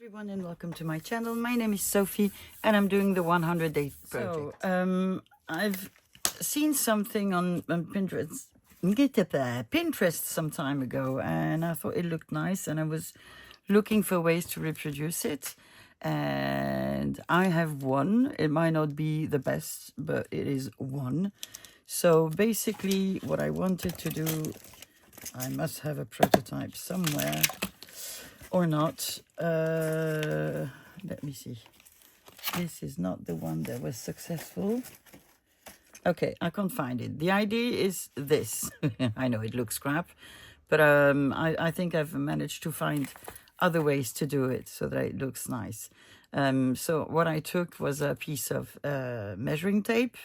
Everyone and welcome to my channel. My name is Sophie and I'm doing the 100-day project. So, I've seen something on Pinterest some time ago and I thought it looked nice and I was looking for ways to reproduce it. And I have one. It might not be the best, but it is one. So basically what I wanted to do, I must have a prototype somewhere. Or not. Let me see. This is not the one that was successful. Okay, I can't find it. The idea is this. I know it looks crap, but I think I've managed to find other ways to do it so that it looks nice. So what I took was a piece of measuring tape,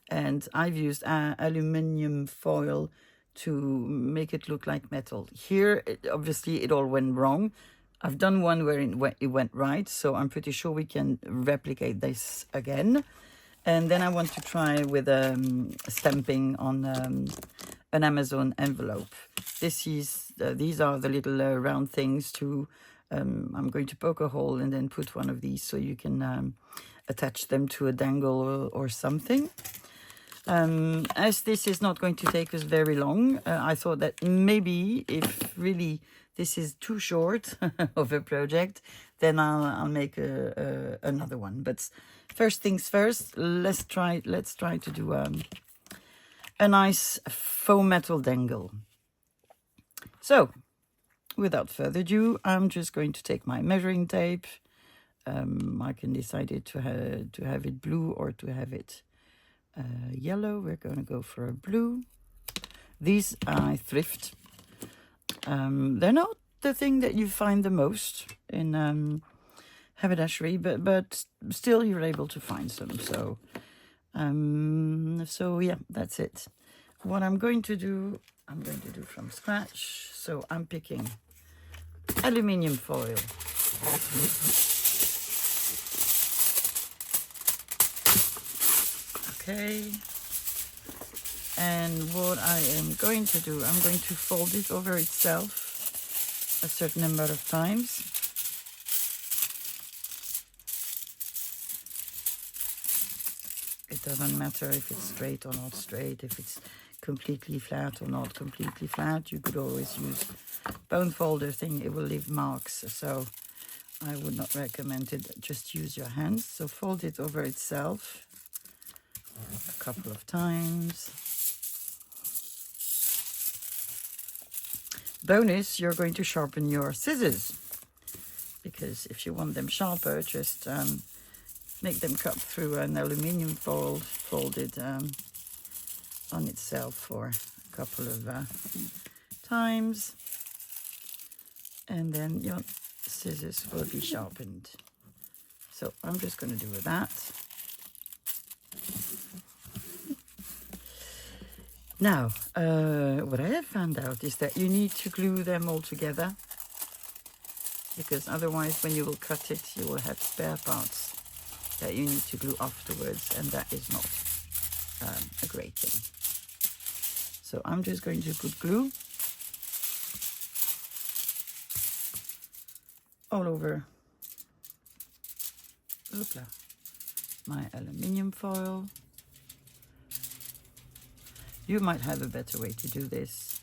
and I've used aluminium foil to make it look like metal. Here, obviously, it all went wrong. I've done one where it went right, so I'm pretty sure we can replicate this again. And then I want to try with stamping on an Amazon envelope. These are the little round things to, I'm going to poke a hole and then put one of these so you can attach them to a dangle or something. As this is not going to take us very long, I thought that maybe if really this is too short of a project, then I'll make another one. But first things first, let's try to do a nice faux metal dangle. So, without further ado, I'm just going to take my measuring tape. I can decide to have it blue or to have it yellow. We're going to go for a blue. These I thrift. They're not the thing that you find the most in haberdashery, but still you're able to find some. So yeah, that's it. What I'm going to do from scratch. So I'm picking aluminium foil. Okay, and what I am going to do, I'm going to fold it over itself a certain amount of times. It doesn't matter if it's straight or not straight, if it's completely flat or not completely flat. You could always use bone folder thing, it will leave marks, so I would not recommend it. Just use your hands. So fold it over itself a couple of times. Bonus, you're going to sharpen your scissors, because if you want them sharper, just make them cut through an aluminium foil folded on itself for a couple of times, and then your scissors will be sharpened. So I'm just going to do that. Now, what I have found out is that you need to glue them all together, because otherwise when you will cut it, you will have spare parts that you need to glue afterwards, and that is not a great thing. So I'm just going to put glue all over my aluminium foil. You might have a better way to do this,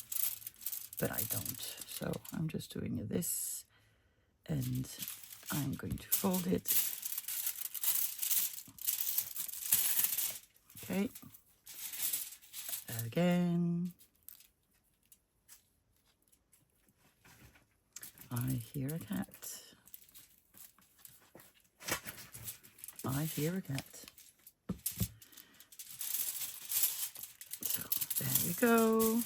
but I don't. So I'm just doing this, and I'm going to fold it. Okay. Again. I hear a cat. I hear a cat. So there we go.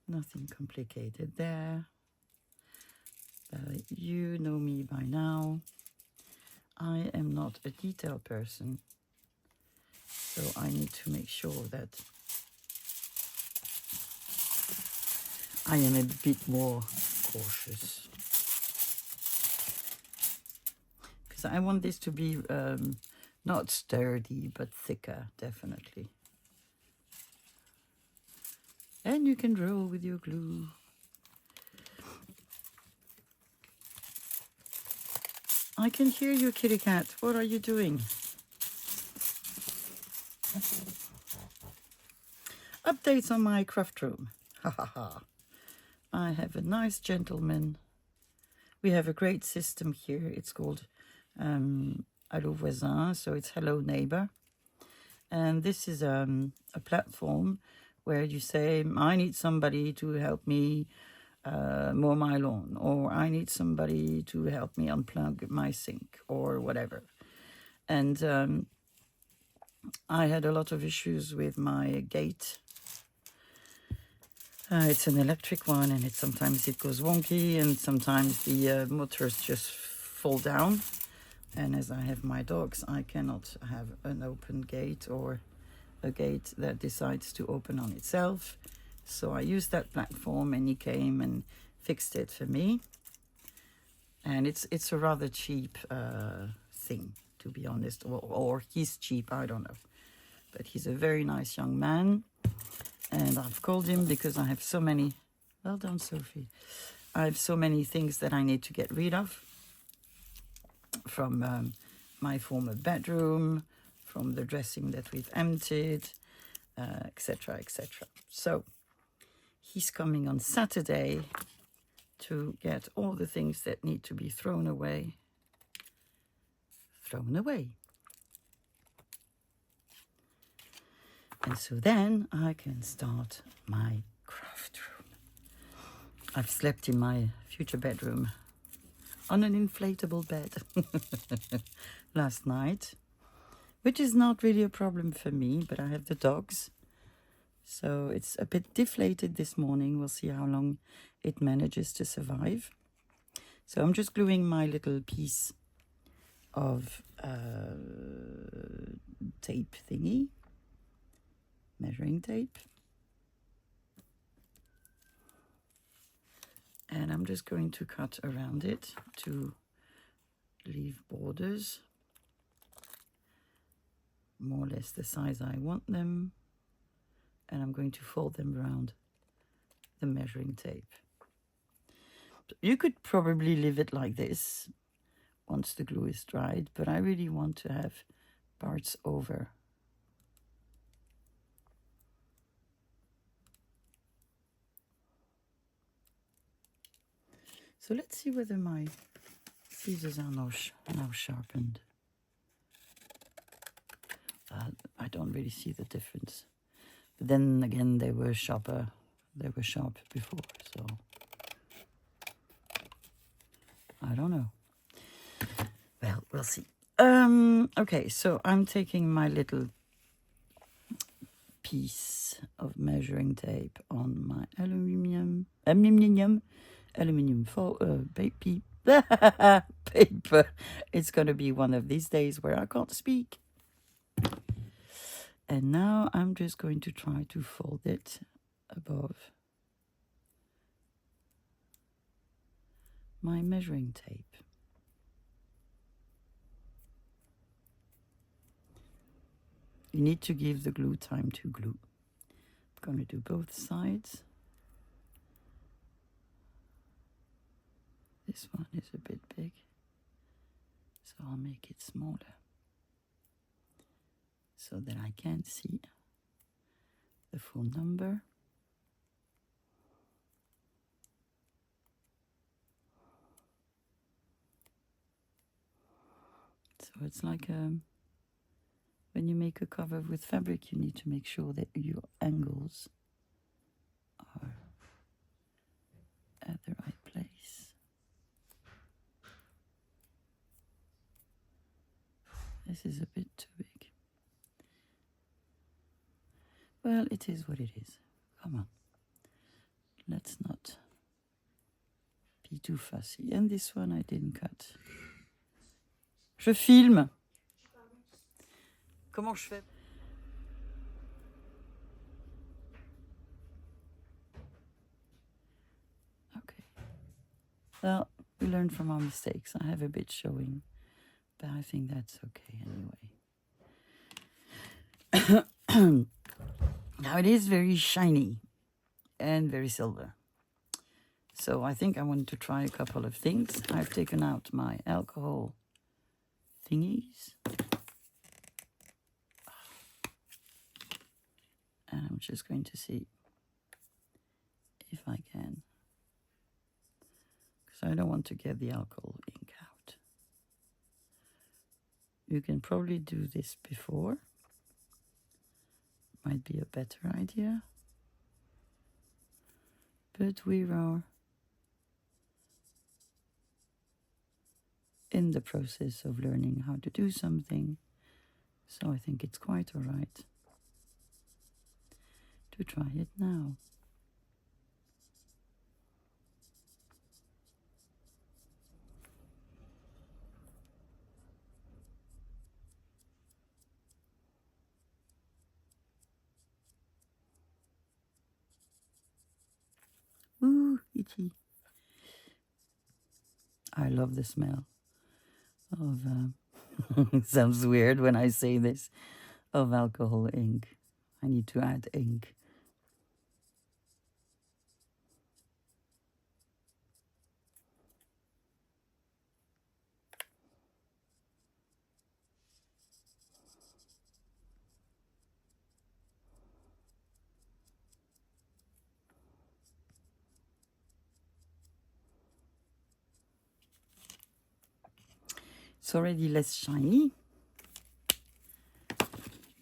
Nothing complicated there. You know me by now. I am not a detail person, so I need to make sure that I am a bit more cautious, because I want this to be not sturdy but thicker, definitely. And you can roll with your glue. I can hear you, kitty cat. What are you doing? Updates on my craft room. Ha ha ha. I have a nice gentleman. We have a great system here. It's called Allo Voisin, so it's Hello Neighbor. And this is a platform where you say, I need somebody to help me mow my lawn, or I need somebody to help me unplug my sink, or whatever. And I had a lot of issues with my gate. It's an electric one, and sometimes it goes wonky, and sometimes the motors just fall down. And as I have my dogs, I cannot have an open gate or a gate that decides to open on itself. So I used that platform, and he came and fixed it for me. And it's a rather cheap thing, to be honest, or he's cheap, I don't know. But he's a very nice young man. And I've called him because I have so many, well done, Sophie. I have so many things that I need to get rid of from my former bedroom, from the dressing that we've emptied, etc., etc. So he's coming on Saturday to get all the things that need to be thrown away. And so then I can start my craft room. I've slept in my future bedroom on an inflatable bed last night, which is not really a problem for me, but I have the dogs. So it's a bit deflated this morning. We'll see how long it manages to survive. So I'm just gluing my little piece of tape thingy. Measuring tape, and I'm just going to cut around it to leave borders more or less the size I want them, and I'm going to fold them around the measuring tape. You could probably leave it like this once the glue is dried, but I really want to have parts over. So let's see whether my scissors are now sharpened. I don't really see the difference. But then again, they were sharper. They were sharp before, so I don't know. Well, we'll see. Okay, so I'm taking my little piece of measuring tape on my aluminium paper. It's going to be one of these days where I can't speak. And now I'm just going to try to fold it above my measuring tape. You need to give the glue time to glue. I'm going to do both sides. This one is a bit big, so I'll make it smaller so that I can see the full number. So it's like when you make a cover with fabric, you need to make sure that your angles are at the right place. This is a bit too big. Well, it is what it is. Come on. Let's not be too fussy. And this one I didn't cut. Je filme. Comment je fais? Okay. Well, we learn from our mistakes. I have a bit showing, but I think that's okay anyway. Now it is very shiny and very silver. So I think I want to try a couple of things. I've taken out my alcohol thingies. And I'm just going to see if I can, because I don't want to get the alcohol ink out. You can probably do this before. Might be a better idea. But we are in the process of learning how to do something, so I think it's quite all right to try it now. Ooh, itchy. I love the smell of, it sounds weird when I say this, of alcohol ink. I need to add ink. It's already less shiny.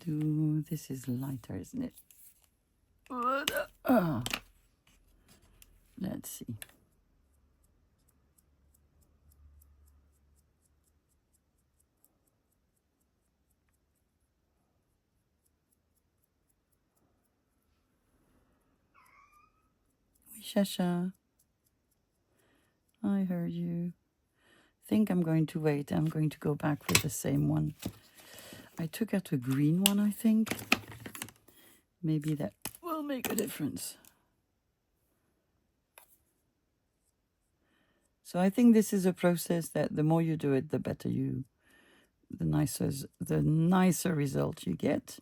This is lighter, isn't it? Let's see. Shasha, I heard you. Think I'm going to wait. I'm going to go back with the same one. I took out a green one, I think. Maybe that will make a difference. So I think this is a process that the more you do it, the better the nicer result you get.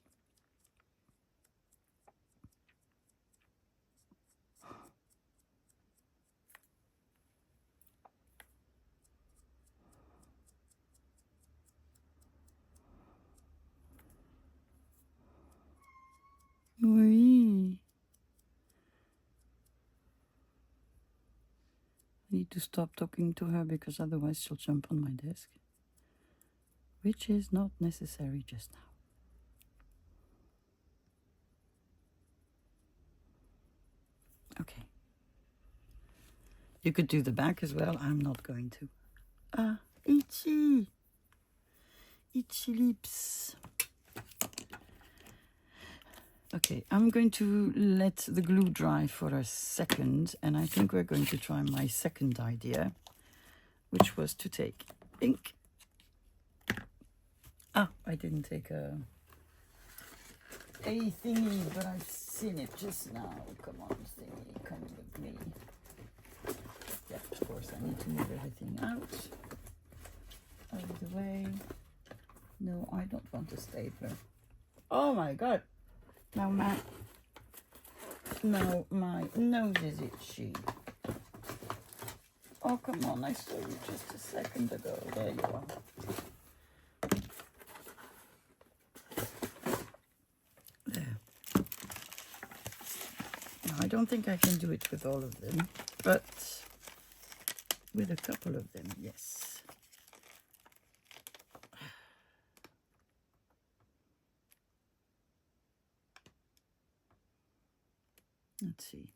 Oui. I need to stop talking to her because otherwise she'll jump on my desk, which is not necessary just now. Okay. You could do the back as well. I'm not going to. Ah, itchy. Itchy lips. Okay, I'm going to let the glue dry for a second, and I think we're going to try my second idea, which was to take ink. Ah, I didn't take a thingy, but I've seen it just now. Come on, thingy, come with me. Yeah, of course, I need to move everything out of the way. No, I don't want a stapler. Oh my God. Now my nose is itchy. Oh, come on, I saw you just a second ago. There you are. There. Now, I don't think I can do it with all of them, but with a couple of them, yes. Let's see.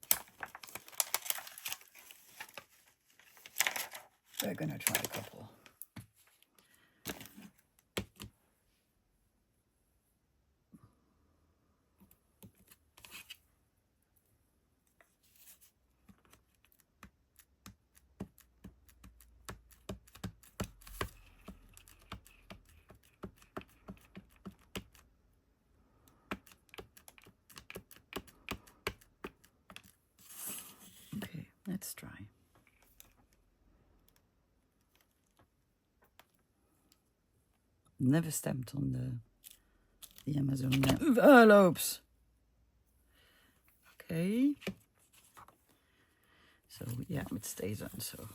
We're gonna try a couple. Okay, let's try. Never stamped on the Amazon envelopes. Okay. So yeah, it stays on, so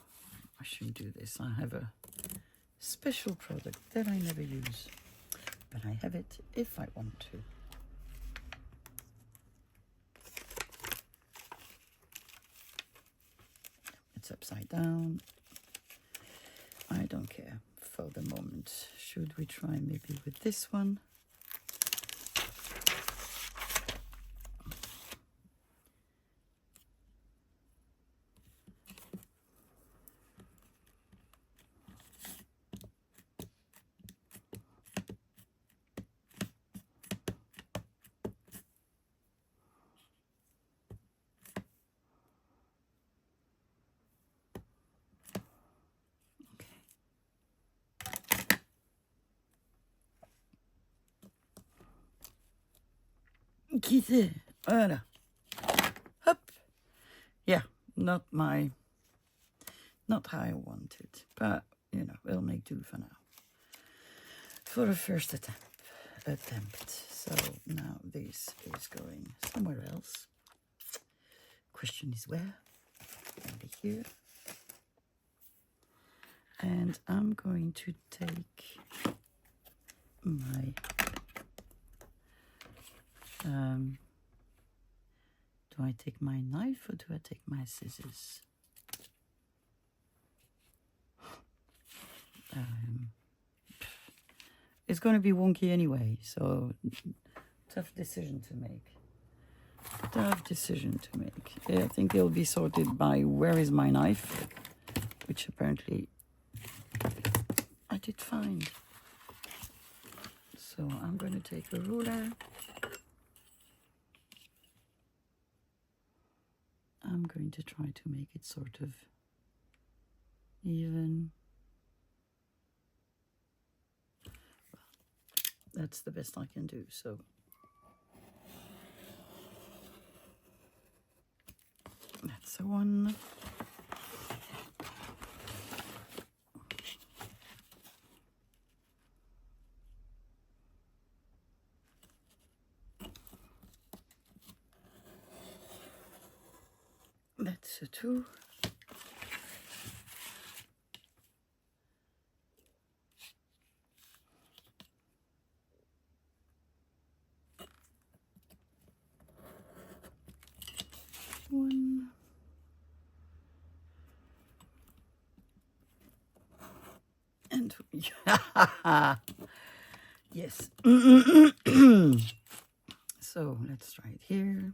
I shouldn't do this. I have a special product that I never use, but I have it if I want to. It's upside down. I don't care for the moment. Should we try maybe with this one? Quitter. Voilà. Hop. Yeah, not how I want it, but you know, we'll make do for now. For a first attempt. So now this is going somewhere else. Question is where? Maybe here. And I'm going to take my do I take my knife or do I take my scissors? It's going to be wonky anyway, so tough decision to make. Yeah, I think it'll be sorted by where is my knife, which apparently I did find. So I'm going to take a ruler. I'm going to try to make it sort of even. Well, that's the best I can do, so. That's the one. That's a two. One. And yes. So let's try it here.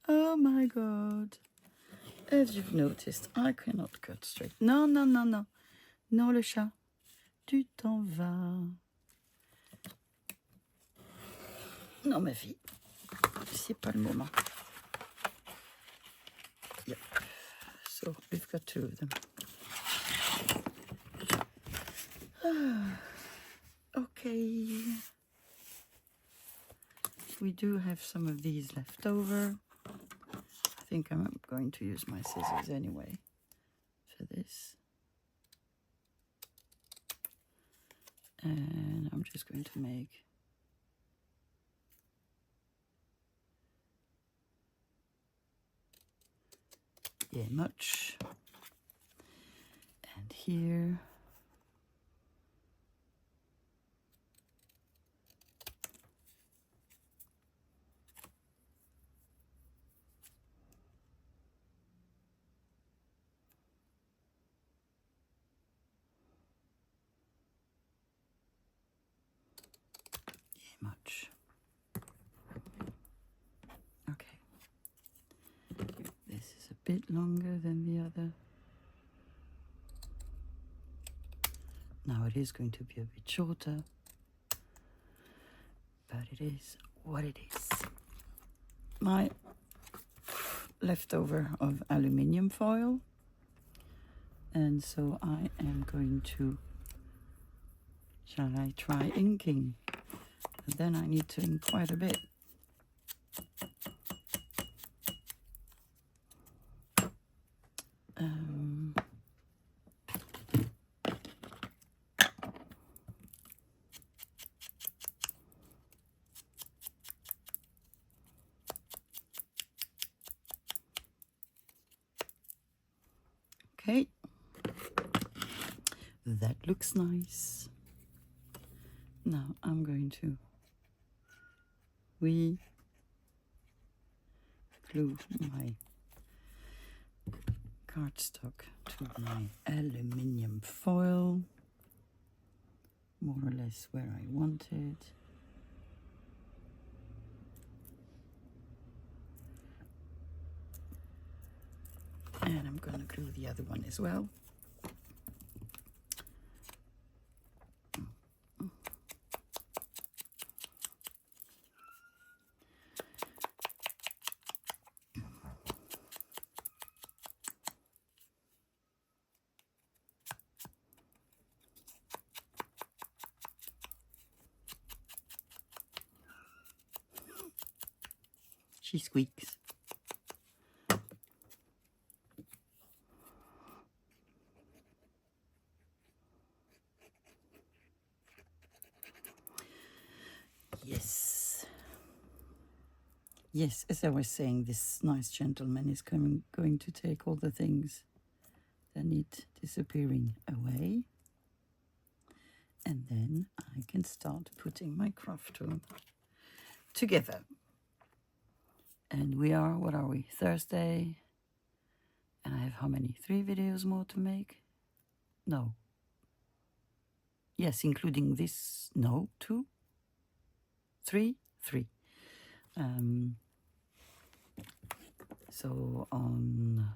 Oh my God. As you've noticed, I cannot cut straight. Non, non, non, non. Non, le chat. Tu t'en vas. Non, ma fille. C'est pas le moment. Yep. So, we've got two of them. Okay. We do have some of these left over. I think I'm going to use my scissors anyway for this. And I'm just going to make much. And here. Much. Okay. This is a bit longer than the other. Now it is going to be a bit shorter, but it is what it is. My leftover of aluminium foil, and so I am going to, shall I try inking? But then I need to ink quite a bit. Okay, that looks nice. Now I'm going to glue my cardstock to my aluminium foil, more or less where I want it. And I'm going to glue the other one as well. She squeaks. Yes. Yes, as I was saying, this nice gentleman is going to take all the things that need disappearing away. And then I can start putting my craft room together. And we are, what are we, Thursday? And I have how many? 3 videos more to make? No. Yes, including this. No, 2? 3? 3. So on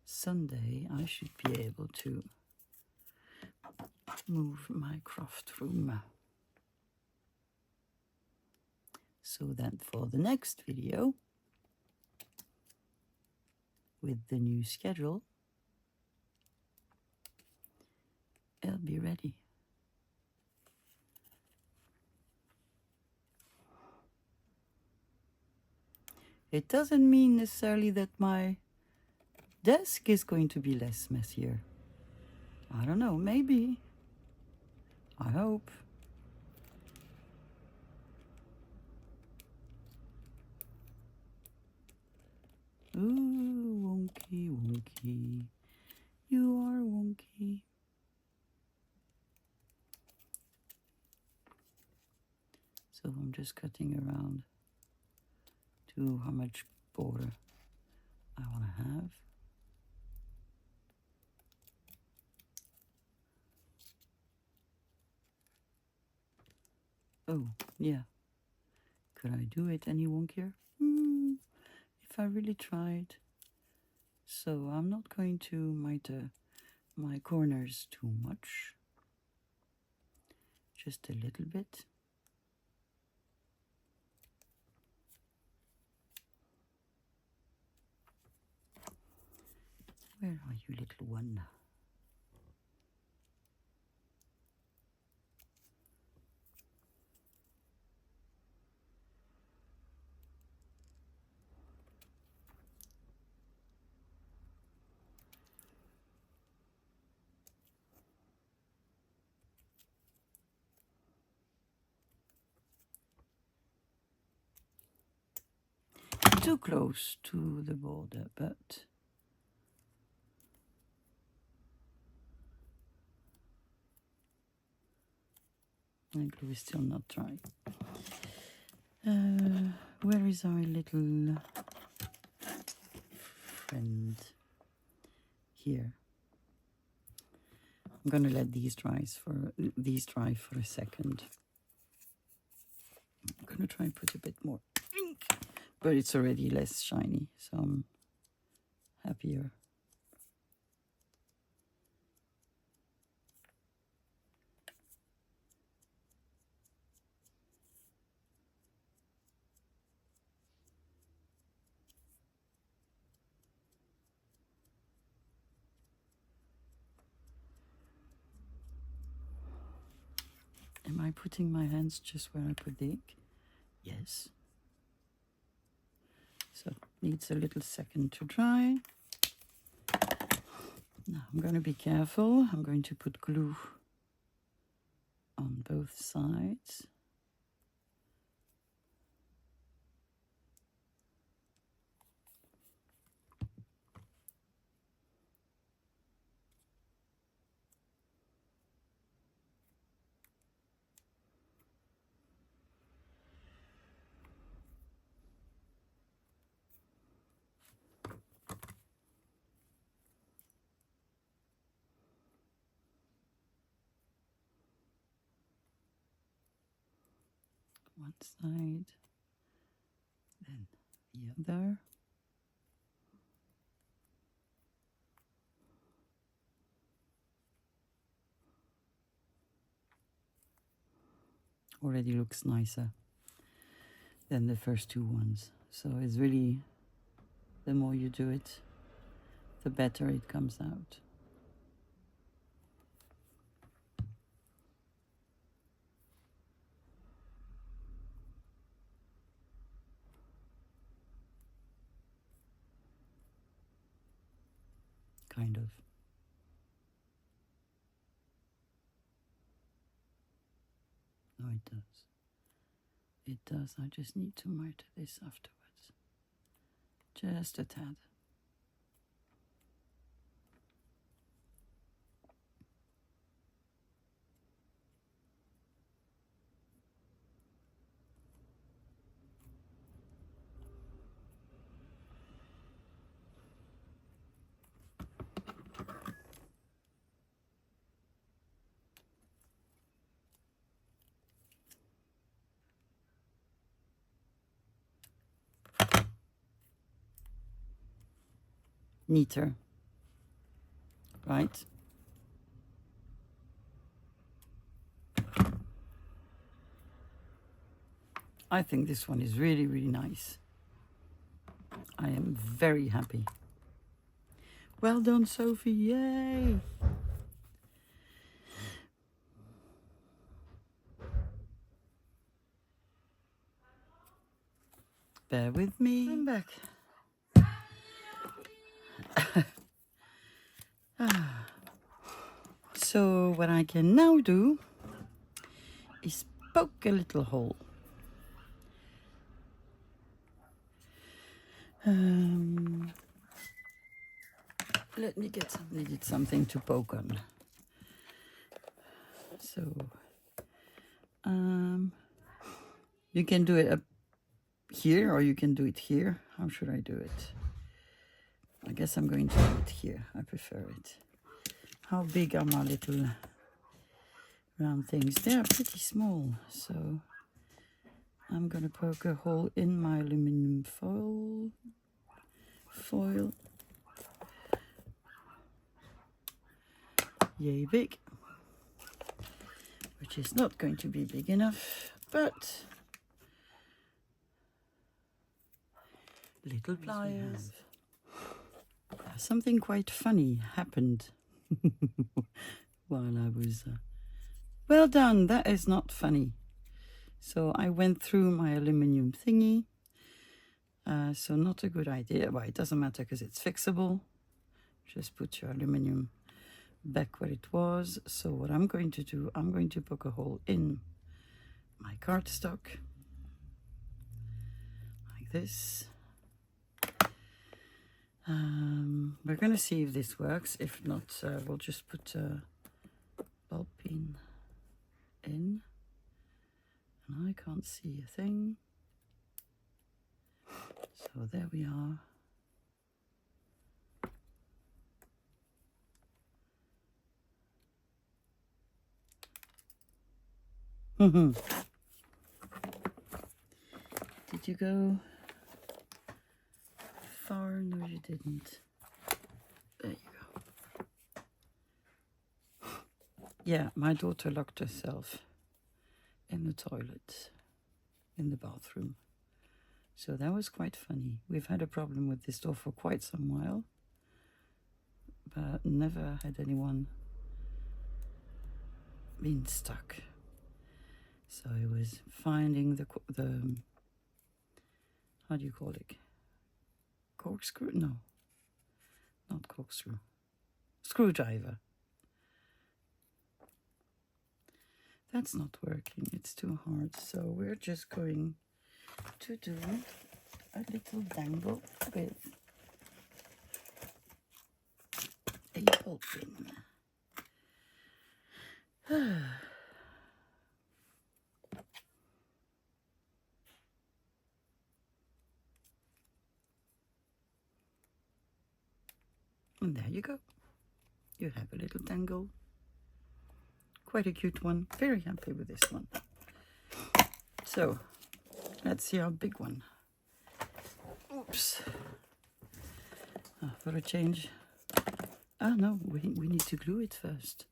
Sunday I should be able to move my craft room so that for the next video with the new schedule it'll be ready. It doesn't mean necessarily that my desk is going to be less messier. I don't know, maybe. I hope. Ooh, wonky, wonky. You are wonky. So I'm just cutting around to how much border I want to have. Oh, yeah. Could I do it any wonkier? If I really tried. So I'm not going to miter my corners too much. Just a little bit. Where are you, little one? Too close to the border, but the glue is still not dry. Where is our little friend? Here. I'm gonna let these dry for a second. I'm gonna try and put a bit more ink, but it's already less shiny, so I'm happier. Am I putting my hands just where I put the ink? Yes. So needs a little second to dry. Now I'm going to be careful. I'm going to put glue on both sides. One side, then the other. Already looks nicer than the first two ones. So it's really, the more you do it, the better it comes out. Kind of. No, it does. It does. I just need to miter this afterwards. Just a tad. Neater, right? I think this one is really, really nice. I am very happy. Well done, Sophie, yay! Bear with me. I'm back. So what I can now do is poke a little hole. Let me get something to poke on. So you can do it up here or you can do it here. How should I do it? I guess I'm going to do it here. I prefer it. How big are my little round things? They are pretty small, so I'm going to poke a hole in my aluminum foil. Yay big. Which is not going to be big enough, but little pliers. Something quite funny happened while I was... Well done, that is not funny. So I went through my aluminium thingy. So not a good idea. Well, it doesn't matter because it's fixable. Just put your aluminium back where it was. So what I'm going to do, I'm going to poke a hole in my cardstock. Like this. We're going to see if this works. If not, we'll just put a ball peen in. And I can't see a thing. So there we are. Did you go far? No, you didn't. There you go. Yeah, my daughter locked herself in the toilet, in the bathroom. So that was quite funny. We've had a problem with this door for quite some while, but never had anyone been stuck. So it was finding the how do you call it? corkscrew? No, not corkscrew. Screwdriver. That's not working. It's too hard. So we're just going to do a little dangle with a ball pin. And there you go. You have a little dangle. Quite a cute one. Very happy with this one. So let's see our big one. Oops. For a change. Ah, no, we need to glue it first.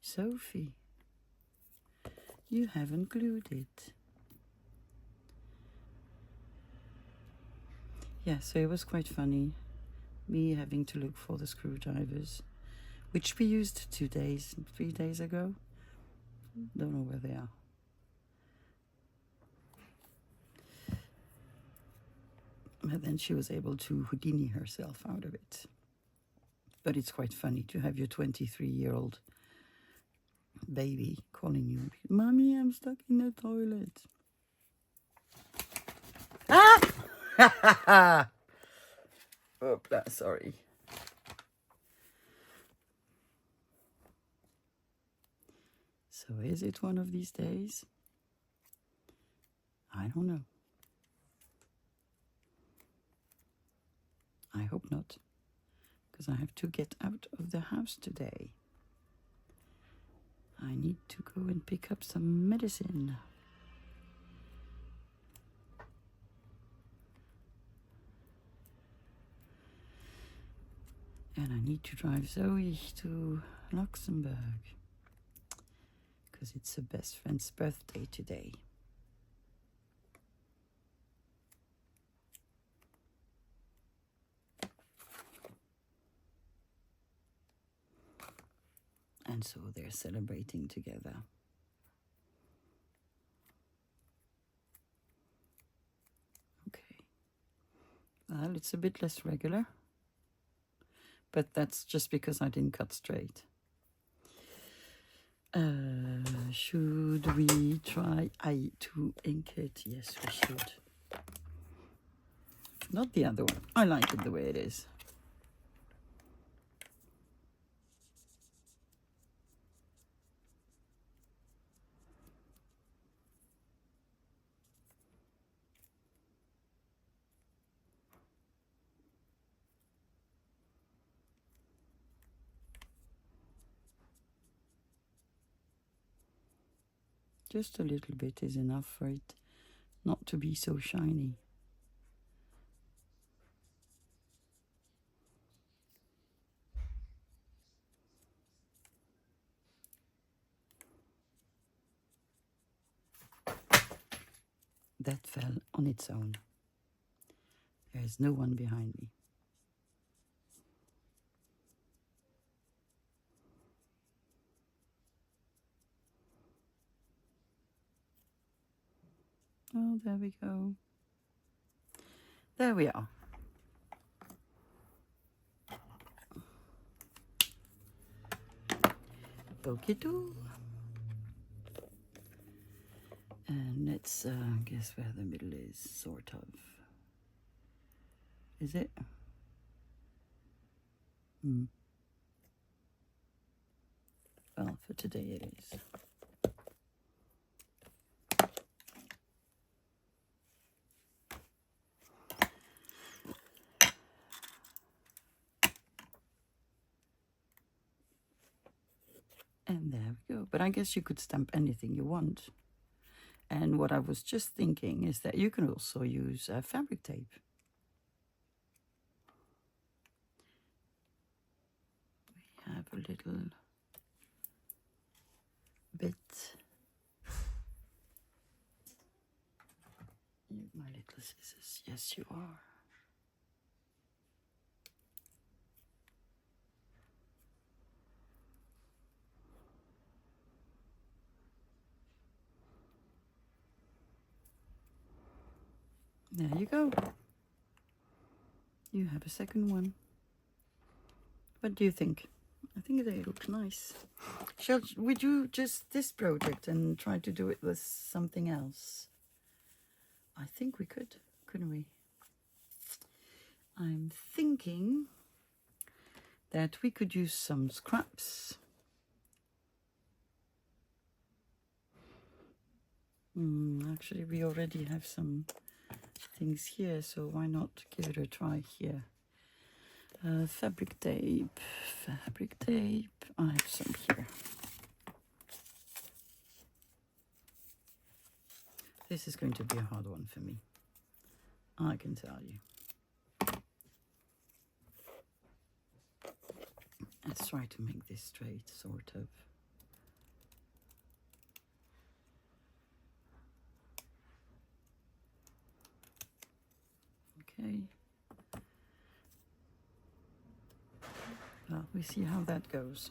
Sophie, you haven't glued it. Yeah, so it was quite funny, me having to look for the screwdrivers, which we used 3 days ago. Don't know where they are. But then she was able to Houdini herself out of it. But it's quite funny to have your 23-year-old baby calling you, "Mommy, I'm stuck in the toilet." Ah! Oh, sorry. So is it one of these days? I don't know. I hope not, because I have to get out of the house today. I need to go and pick up some medicine. And I need to drive Zoe to Luxembourg, because it's her best friend's birthday today. And so they're celebrating together. Okay. Well, it's a bit less regular, but that's just because I didn't cut straight. Should we try to ink it? Yes, we should. Not the other one. I like it the way it is. Just a little bit is enough for it not to be so shiny. That fell on its own. There is no one behind me. Oh, there we go. There we are. Poke-do. And let's guess where the middle is, sort of. Is it? Well, for today it is. And there we go. But I guess you could stamp anything you want. And what I was just thinking is that you can also use fabric tape. We have a little bit. My little scissors. Yes, you are. There you go. You have a second one. What do you think? I think they look nice. Would we do just this project and try to do it with something else? I think we could, couldn't we? I'm thinking that we could use some scraps. Actually, we already have some things here, so why not give it a try here? Fabric tape. I have some here. This is going to be a hard one for me, I can tell you. Let's try to make this straight, sort of. Okay. Well, we see how that goes.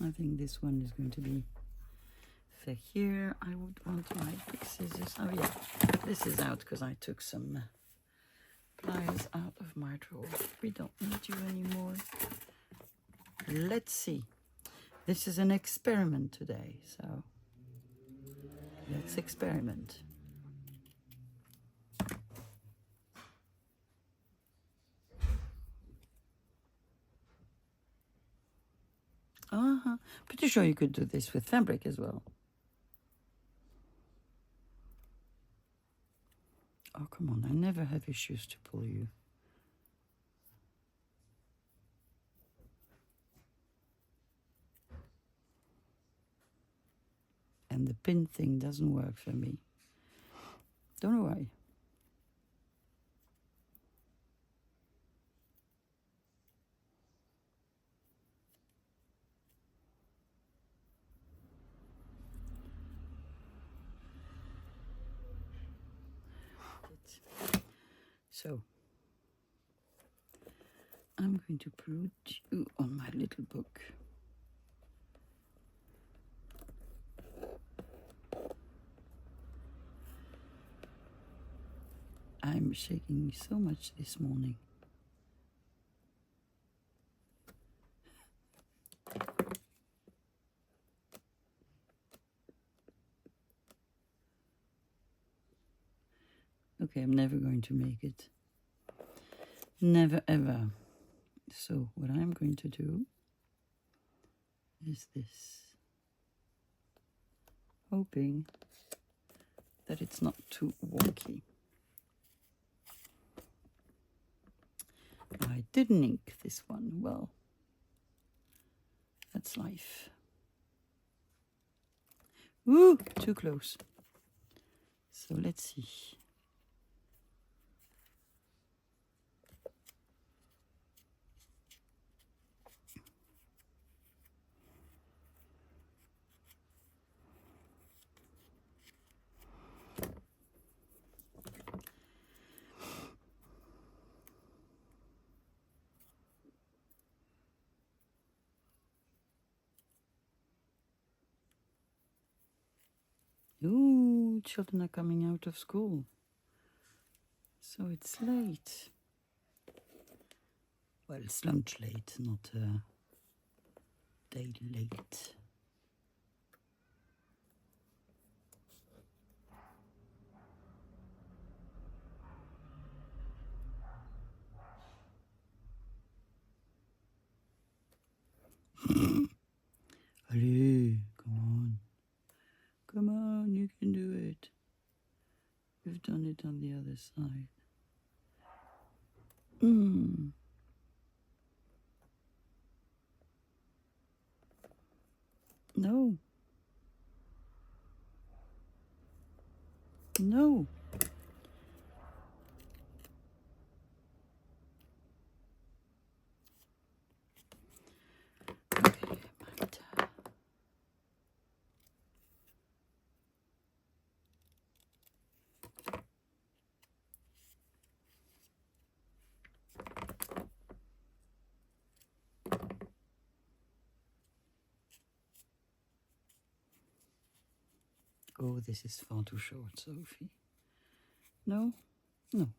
I think this one is going to be for here. I would want my big scissors. Oh yeah, this is out because I took some pliers out of my drawer. We don't need you anymore. Let's see. This is an experiment today, so let's experiment. Pretty sure you could do this with fabric as well. Oh, come on, I never have issues to pull you. And the pin thing doesn't work for me. Don't know why. So, I'm going to put you on my little book. I'm shaking so much this morning. Okay, I'm never going to make it. Never ever. So what I'm going to do is this. Hoping that it's not too wonky. I didn't ink this one. Well, that's life. Ooh, too close. So let's see. Ooh, children are coming out of school. So it's late. Well, it's lunch late, not day late. Allez, come on. Come on, you can do it. You've done it on the other side. No. No. Okay, Magda. Oh, this is far too short, Sophie. No? No.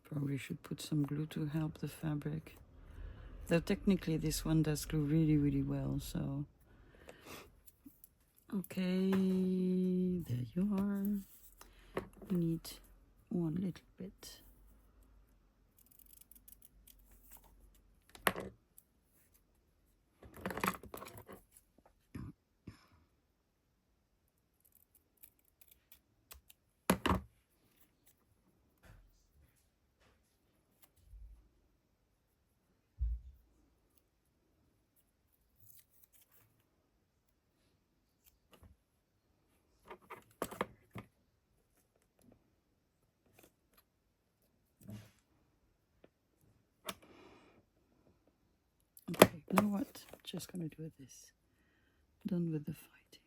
Probably should put some glue to help the fabric. Though technically this one does glue really, really well, so... Okay, there you are. We need one little bit. Okay, you know what? Just gonna do this. Done with the fighting.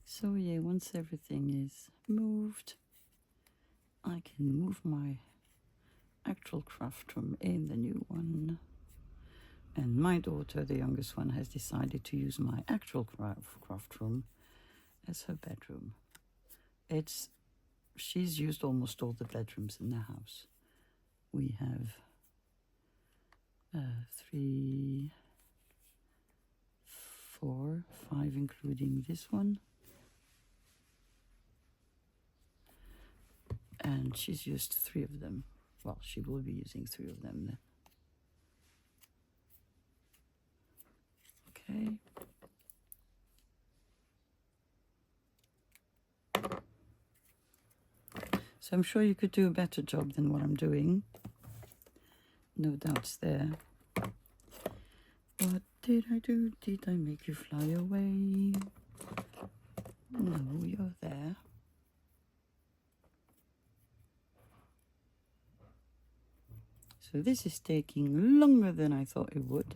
So yeah, once everything is moved, I can move my actual craft room in the new one. And my daughter, the youngest one, has decided to use my actual craft room as her bedroom. She's used almost all the bedrooms in the house. We have 3, 4, 5, including this one. And she's used 3 of them. Well, she will be using 3 of them then. Okay. So I'm sure you could do a better job than what I'm doing. No doubts there. What did I do? Did I make you fly away? No, you're there. So this is taking longer than I thought it would.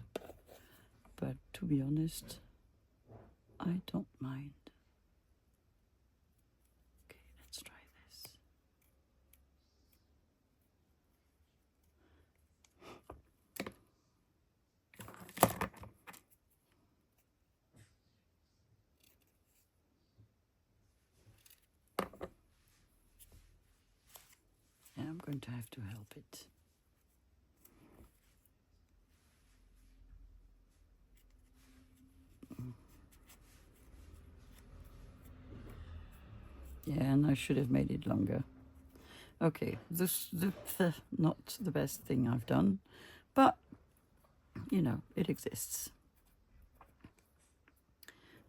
But to be honest, I don't mind. Okay, let's try this. Yeah, I'm going to have to help it. Yeah, and I should have made it longer. Okay, this not the best thing I've done, but, you know, it exists.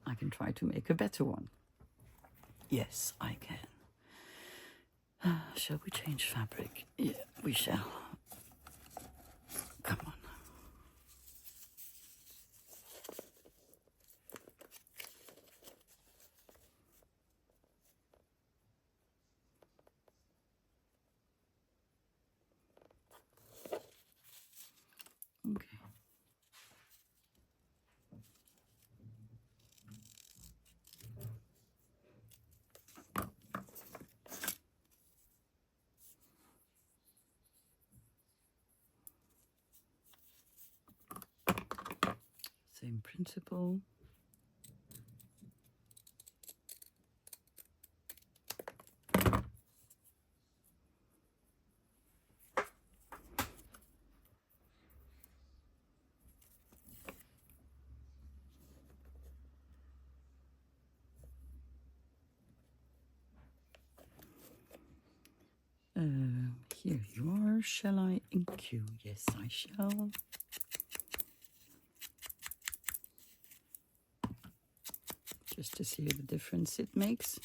I can try to make a better one. Yes, I can. Shall we change fabric? Yeah, we shall. Come on. Okay. Same principle. Here you are. Shall I ink you? Yes, I shall. Just to see the difference it makes.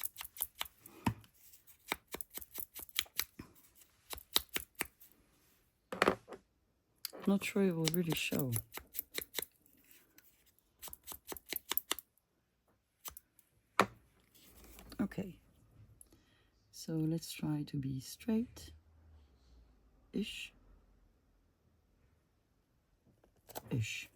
not sure it will really show. Okay, so let's try to be straight-ish. Ish.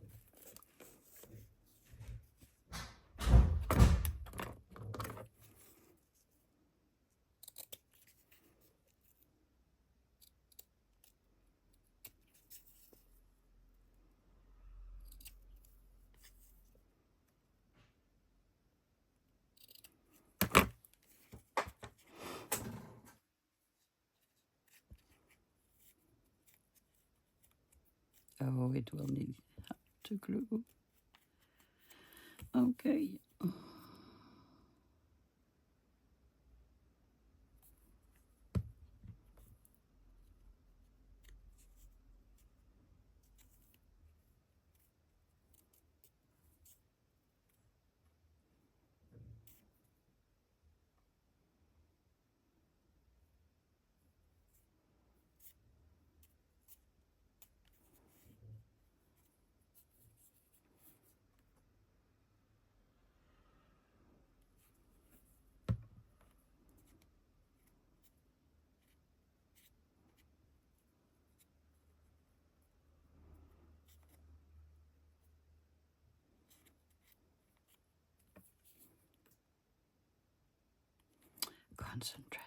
Oh, it will need to glue. Okay. Concentration.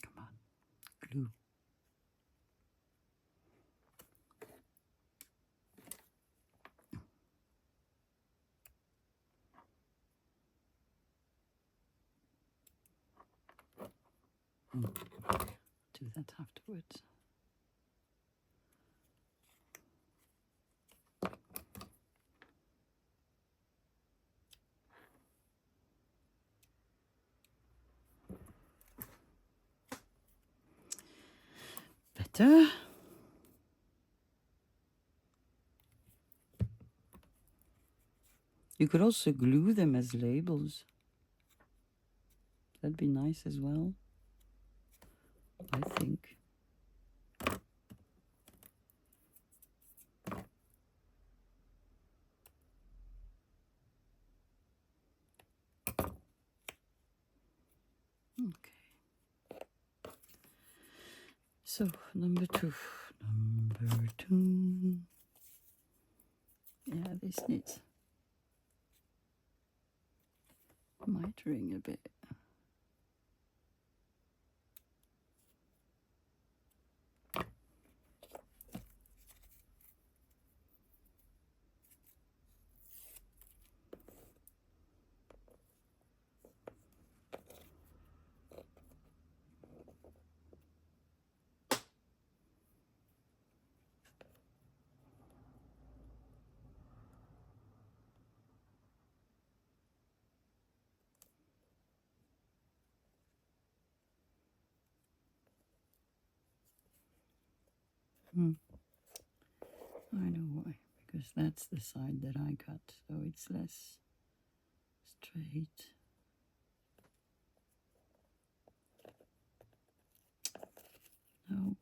Come on, glue. Do that afterwards. Better. You could also glue them as labels. That'd be nice as well, I think. Okay. So, number two. Number two. Yeah, this needs... might ring a bit. I know why, because that's the side that I cut, so it's less straight. No.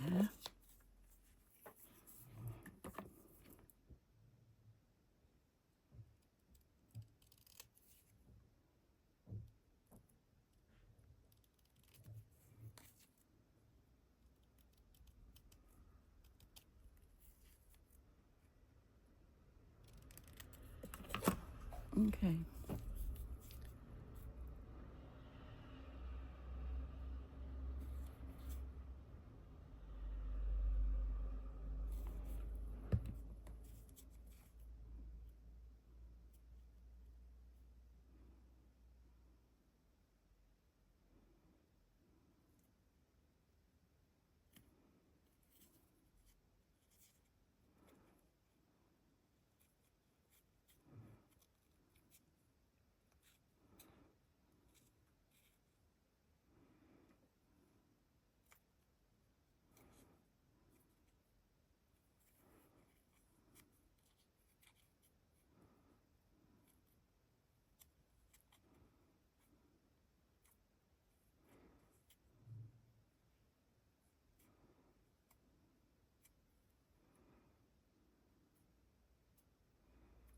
Yeah. Okay.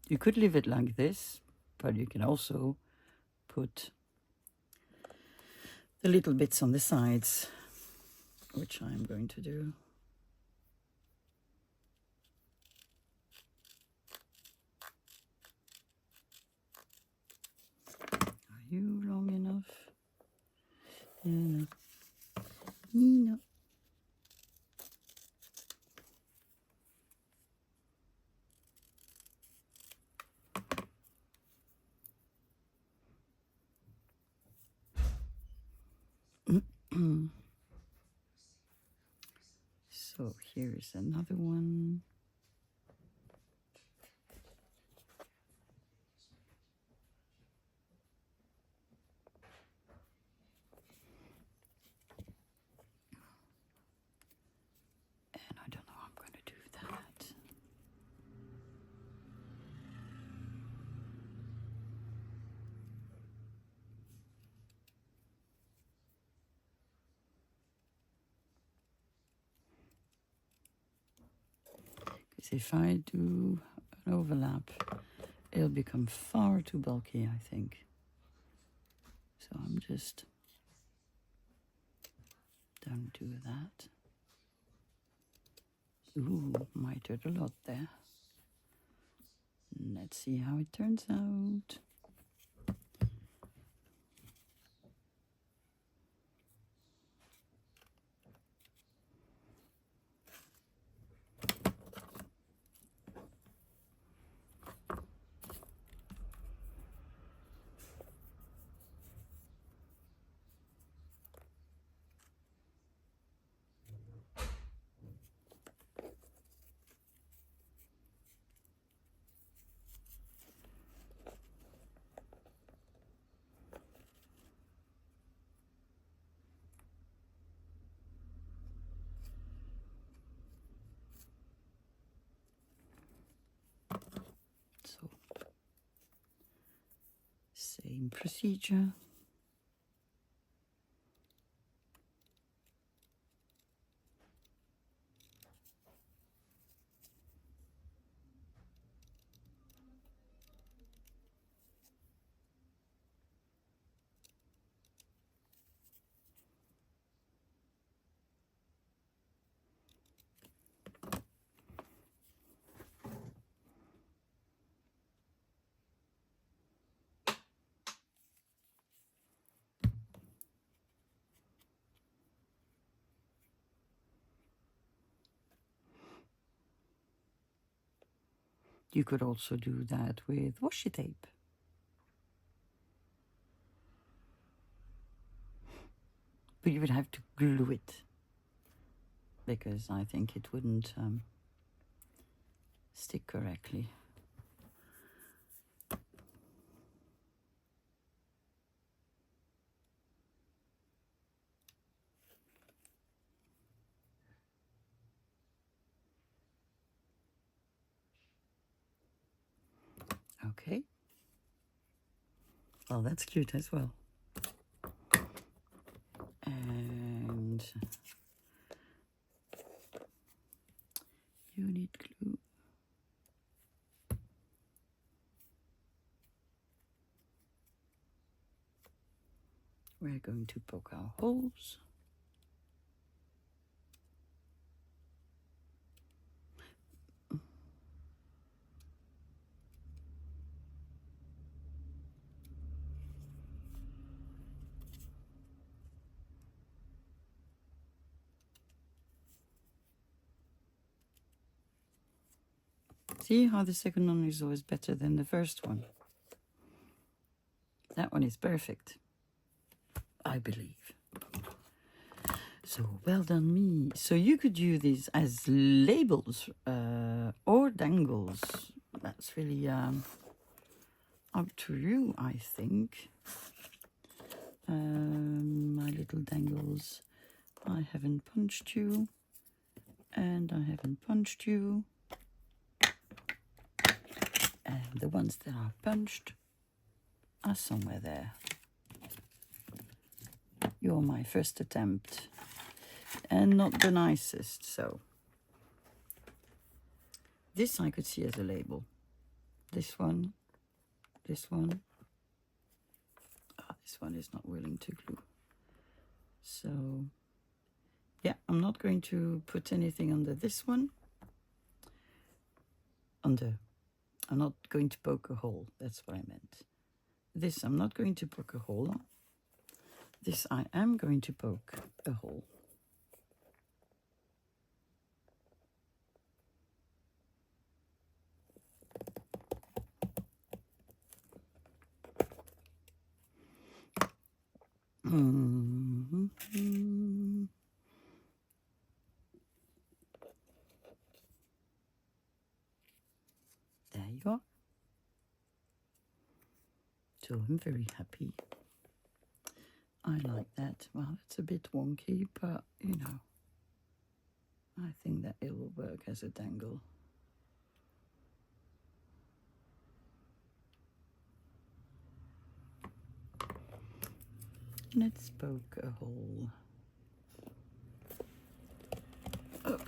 You could leave it like this, but you can also put the little bits on the sides, which I'm going to do. Are you long enough? No. No. So here is another one. And I don't know how I'm going to do that. Because if I do an overlap, it'll become far too bulky, I think. So I'm just don't do that. Ooh, might hurt a lot there. Let's see how it turns out. So, same procedure. You could also do that with washi tape. But you would have to glue it, because I think it wouldn't stick correctly. Okay. Well, that's cute as well. And unit glue. We're going to poke our holes. See how the second one is always better than the first one? That one is perfect, I believe. So well done me. So you could use these as labels or dangles. That's really up to you, I think. My little dangles. I haven't punched you. And I haven't punched you. And the ones that are punched are somewhere there. You're my first attempt. And not the nicest, so. This I could see as a label. this one, this one. This one is not willing to glue. So, yeah, I'm not going to put anything under this one. I'm not going to poke a hole. That's what I meant. This I'm not going to poke a hole on. This I am going to poke a hole. There you go. So I'm very happy. I like that. Well, it's a bit wonky, but you know, I think that it will work as a dangle. Let's poke a hole. Oh.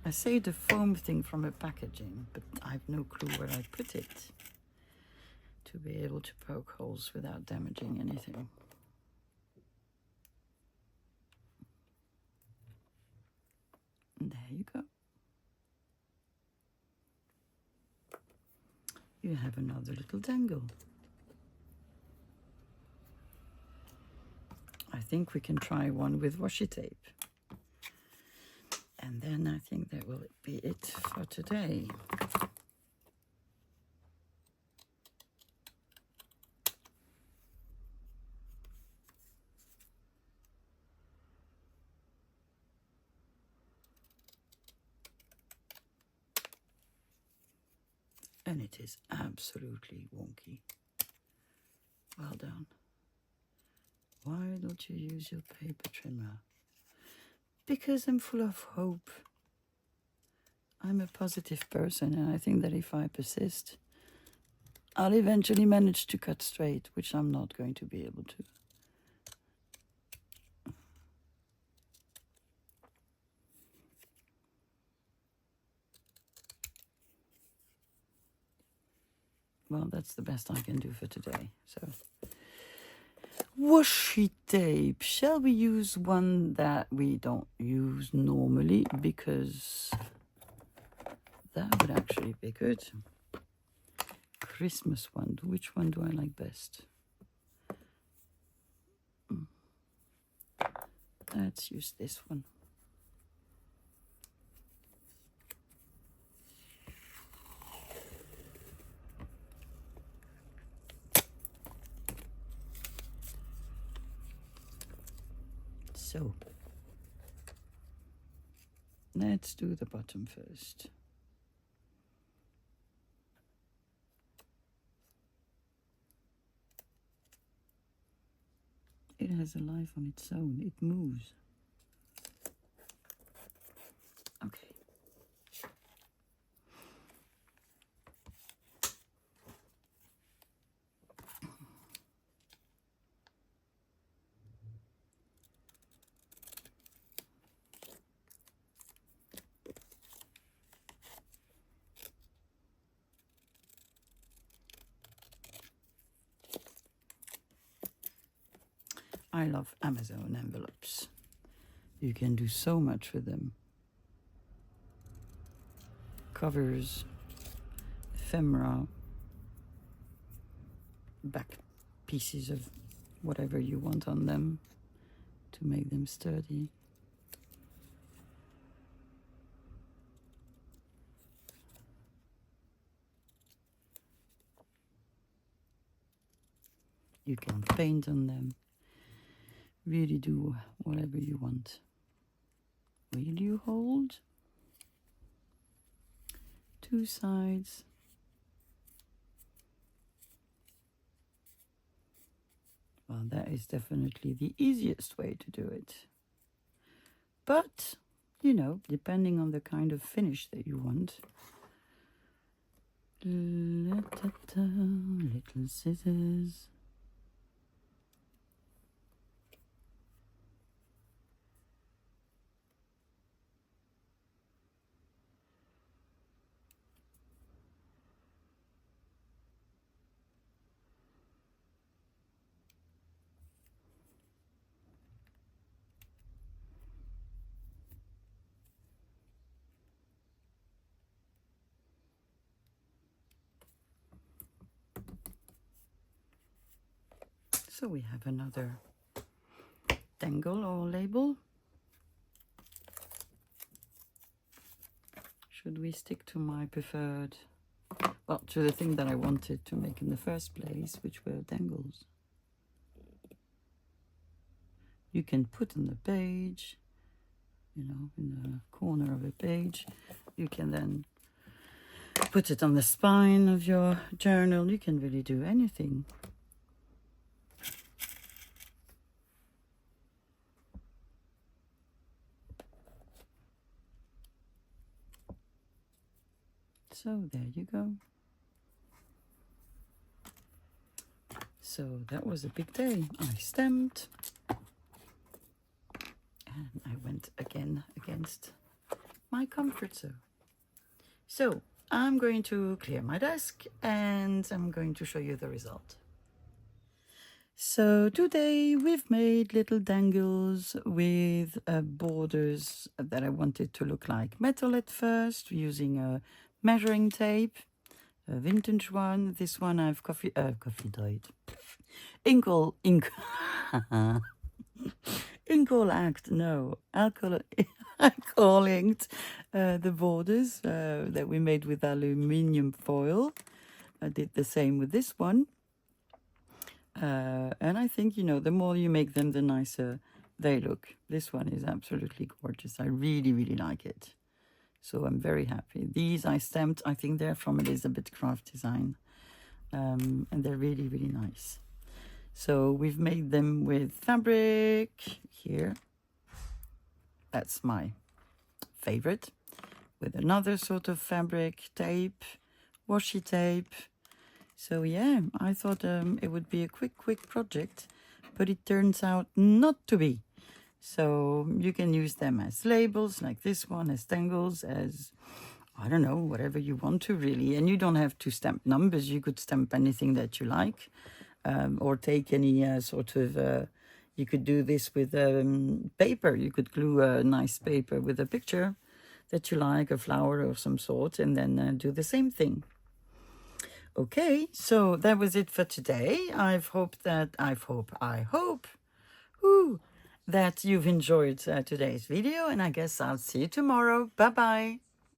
I saved the foam thing from a packaging, but I have no clue where I put it to be able to poke holes without damaging anything. And there you go. You have another little dangle. I think we can try one with washi tape. And then I think that will be it for today. And it is absolutely wonky. Well done. Why don't you use your paper trimmer? Because I'm full of hope. I'm a positive person, and I think that if I persist, I'll eventually manage to cut straight, which I'm not going to be able to. Well, that's the best I can do for today. So, washi tape. Shall we use one that we don't use normally? Because that would actually be good. Christmas one. Which one do I like best? Let's use this one. So, let's do the bottom first. It has a life on its own. It moves. Okay. I love Amazon envelopes. You can do so much with them. Covers, ephemera, back pieces of whatever you want on them to make them sturdy. You can paint on them. Really do whatever you want. Will you hold? Two sides. Well, that is definitely the easiest way to do it. But, you know, depending on the kind of finish that you want. Little scissors. So we have another dangle or label. Should we stick to my preferred, well, to the thing that I wanted to make in the first place, which were dangles? You can put on the page, you know, in the corner of a page. You can then put it on the spine of your journal. You can really do anything. So there you go. So that was a big day. I stamped. And I went again against my comfort zone. So I'm going to clear my desk and I'm going to show you the result. So today we've made little dangles with borders that I wanted to look like metal at first, using a measuring tape, a vintage one. This one I've coffee dyed. Inkle alcohol inked the borders that we made with aluminium foil. I did the same with this one. And I think, you know, the more you make them, the nicer they look. This one is absolutely gorgeous. I really, really like it. So I'm very happy. These I stamped, I think they're from Elizabeth Craft Design. And they're really, really nice. So we've made them with fabric here. That's my favorite. With another sort of fabric, tape, washi tape. So yeah, I thought it would be a quick project, but it turns out not to be. So you can use them as labels, like this one, as dangles, as, I don't know, whatever you want to really. And you don't have to stamp numbers. You could stamp anything that you like, or take any sort of, you could do this with paper. You could glue a nice paper with a picture that you like, a flower of some sort, and then do the same thing. Okay, so that was it for today. I hope that you've enjoyed today's video, and I guess I'll see you tomorrow. Bye-bye.